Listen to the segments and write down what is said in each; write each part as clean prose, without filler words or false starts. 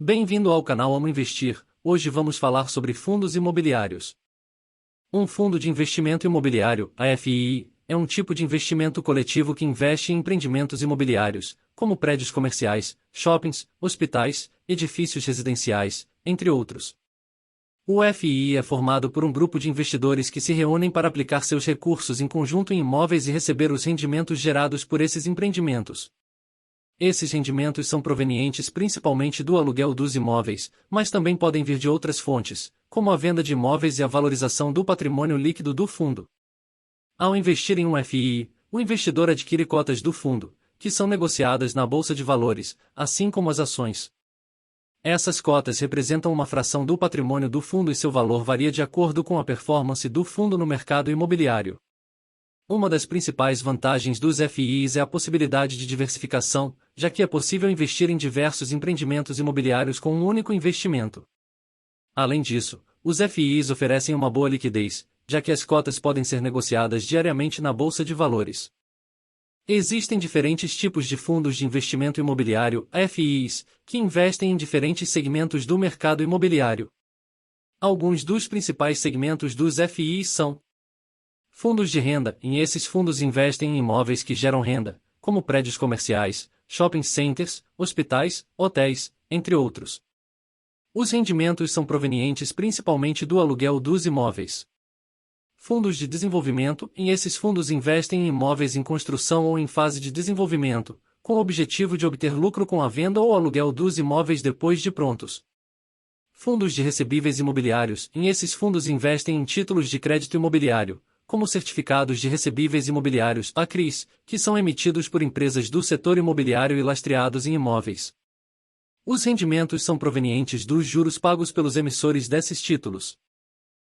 Bem-vindo ao canal Amo Investir. Hoje vamos falar sobre fundos imobiliários. Um fundo de investimento imobiliário, AFII, é um tipo de investimento coletivo que investe em empreendimentos imobiliários, como prédios comerciais, shoppings, hospitais, edifícios residenciais, entre outros. O FII é formado por um grupo de investidores que se reúnem para aplicar seus recursos em conjunto em imóveis e receber os rendimentos gerados por esses empreendimentos. Esses rendimentos são provenientes principalmente do aluguel dos imóveis, mas também podem vir de outras fontes, como a venda de imóveis e a valorização do patrimônio líquido do fundo. Ao investir em um FII, o investidor adquire cotas do fundo, que são negociadas na Bolsa de Valores, assim como as ações. Essas cotas representam uma fração do patrimônio do fundo e seu valor varia de acordo com a performance do fundo no mercado imobiliário. Uma das principais vantagens dos FIIs é a possibilidade de diversificação, já que é possível investir em diversos empreendimentos imobiliários com um único investimento. Além disso, os FIIs oferecem uma boa liquidez, já que as cotas podem ser negociadas diariamente na Bolsa de Valores. Existem diferentes tipos de fundos de investimento imobiliário, FIIs, que investem em diferentes segmentos do mercado imobiliário. Alguns dos principais segmentos dos FIIs são: fundos de renda. Esses fundos investem em imóveis que geram renda, como prédios comerciais, shopping centers, hospitais, hotéis, entre outros. Os rendimentos são provenientes principalmente do aluguel dos imóveis. Fundos de desenvolvimento. Esses fundos investem em imóveis em construção ou em fase de desenvolvimento, com o objetivo de obter lucro com a venda ou aluguel dos imóveis depois de prontos. Fundos de recebíveis imobiliários. Esses fundos investem em títulos de crédito imobiliário, como certificados de recebíveis imobiliários, CRIs, que são emitidos por empresas do setor imobiliário e lastreados em imóveis. Os rendimentos são provenientes dos juros pagos pelos emissores desses títulos.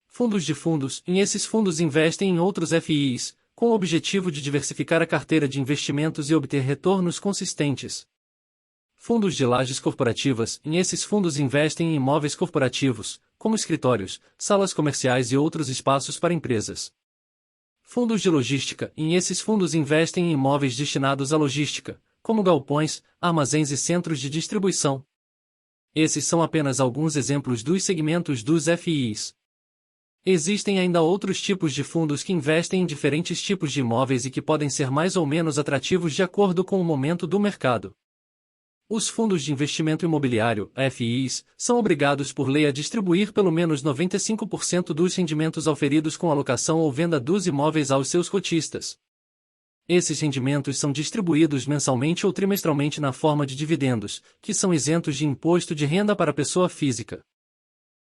Fundos de fundos. Esses fundos investem em outros FIIs, com o objetivo de diversificar a carteira de investimentos e obter retornos consistentes. Fundos de lajes corporativas. Esses fundos investem em imóveis corporativos, como escritórios, salas comerciais e outros espaços para empresas. Fundos de logística. Esses fundos investem em imóveis destinados à logística, como galpões, armazéns e centros de distribuição. Esses são apenas alguns exemplos dos segmentos dos FIIs. Existem ainda outros tipos de fundos que investem em diferentes tipos de imóveis e que podem ser mais ou menos atrativos de acordo com o momento do mercado. Os fundos de investimento imobiliário, FIIs, são obrigados por lei a distribuir pelo menos 95% dos rendimentos auferidos com alocação ou venda dos imóveis aos seus cotistas. Esses rendimentos são distribuídos mensalmente ou trimestralmente na forma de dividendos, que são isentos de imposto de renda para a pessoa física.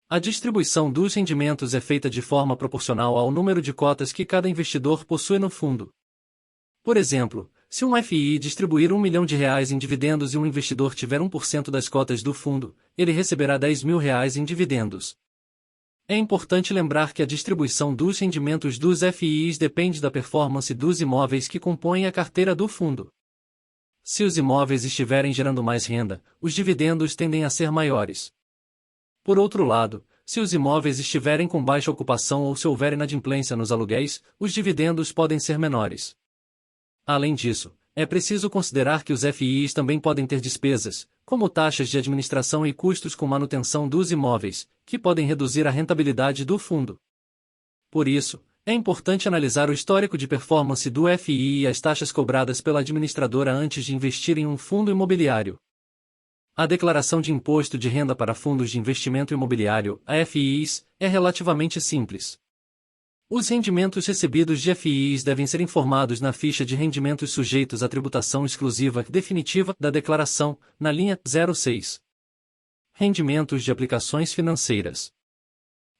A distribuição dos rendimentos é feita de forma proporcional ao número de cotas que cada investidor possui no fundo. Por exemplo, se um FII distribuir R$1 milhão em dividendos e um investidor tiver 1% das cotas do fundo, ele receberá R$10.000 em dividendos. É importante lembrar que a distribuição dos rendimentos dos FIIs depende da performance dos imóveis que compõem a carteira do fundo. Se os imóveis estiverem gerando mais renda, os dividendos tendem a ser maiores. Por outro lado, se os imóveis estiverem com baixa ocupação ou se houver inadimplência nos aluguéis, os dividendos podem ser menores. Além disso, é preciso considerar que os FIIs também podem ter despesas, como taxas de administração e custos com manutenção dos imóveis, que podem reduzir a rentabilidade do fundo. Por isso, é importante analisar o histórico de performance do FII e as taxas cobradas pela administradora antes de investir em um fundo imobiliário. A declaração de imposto de renda para fundos de investimento imobiliário, FIIs, é relativamente simples. Os rendimentos recebidos de FIIs devem ser informados na ficha de rendimentos sujeitos à tributação exclusiva definitiva da declaração, na linha 06. Rendimentos de aplicações financeiras.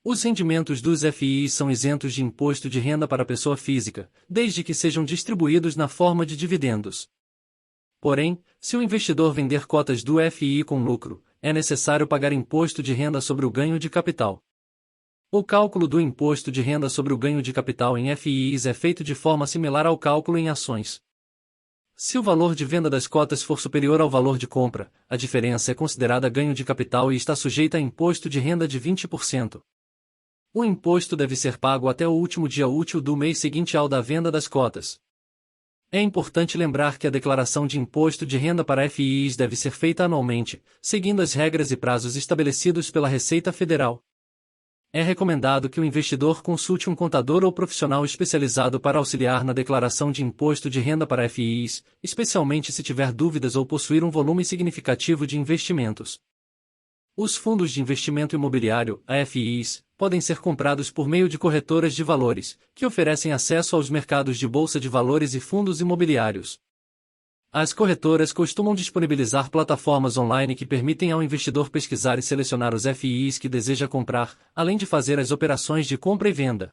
Os rendimentos dos FIIs são isentos de imposto de renda para a pessoa física, desde que sejam distribuídos na forma de dividendos. Porém, se o investidor vender cotas do FII com lucro, é necessário pagar imposto de renda sobre o ganho de capital. O cálculo do imposto de renda sobre o ganho de capital em FIIs é feito de forma similar ao cálculo em ações. Se o valor de venda das cotas for superior ao valor de compra, a diferença é considerada ganho de capital e está sujeita a imposto de renda de 20%. O imposto deve ser pago até o último dia útil do mês seguinte ao da venda das cotas. É importante lembrar que a declaração de imposto de renda para FIIs deve ser feita anualmente, seguindo as regras e prazos estabelecidos pela Receita Federal. É recomendado que o investidor consulte um contador ou profissional especializado para auxiliar na declaração de imposto de renda para FIIs, especialmente se tiver dúvidas ou possuir um volume significativo de investimentos. Os fundos de investimento imobiliário, AFIs, podem ser comprados por meio de corretoras de valores, que oferecem acesso aos mercados de bolsa de valores e fundos imobiliários. As corretoras costumam disponibilizar plataformas online que permitem ao investidor pesquisar e selecionar os FIIs que deseja comprar, além de fazer as operações de compra e venda.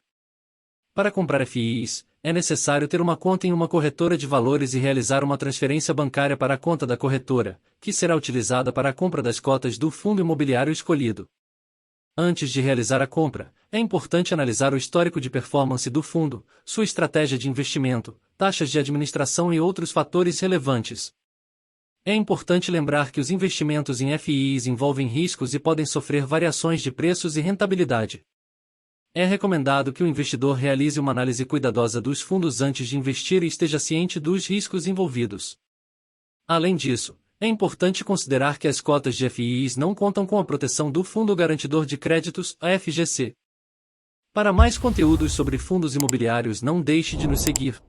Para comprar FIIs, é necessário ter uma conta em uma corretora de valores e realizar uma transferência bancária para a conta da corretora, que será utilizada para a compra das cotas do fundo imobiliário escolhido. Antes de realizar a compra, é importante analisar o histórico de performance do fundo, sua estratégia de investimento, taxas de administração e outros fatores relevantes. É importante lembrar que os investimentos em FIIs envolvem riscos e podem sofrer variações de preços e rentabilidade. É recomendado que o investidor realize uma análise cuidadosa dos fundos antes de investir e esteja ciente dos riscos envolvidos. Além disso, é importante considerar que as cotas de FIIs não contam com a proteção do Fundo Garantidor de Créditos, a FGC. Para mais conteúdos sobre fundos imobiliários, não deixe de nos seguir.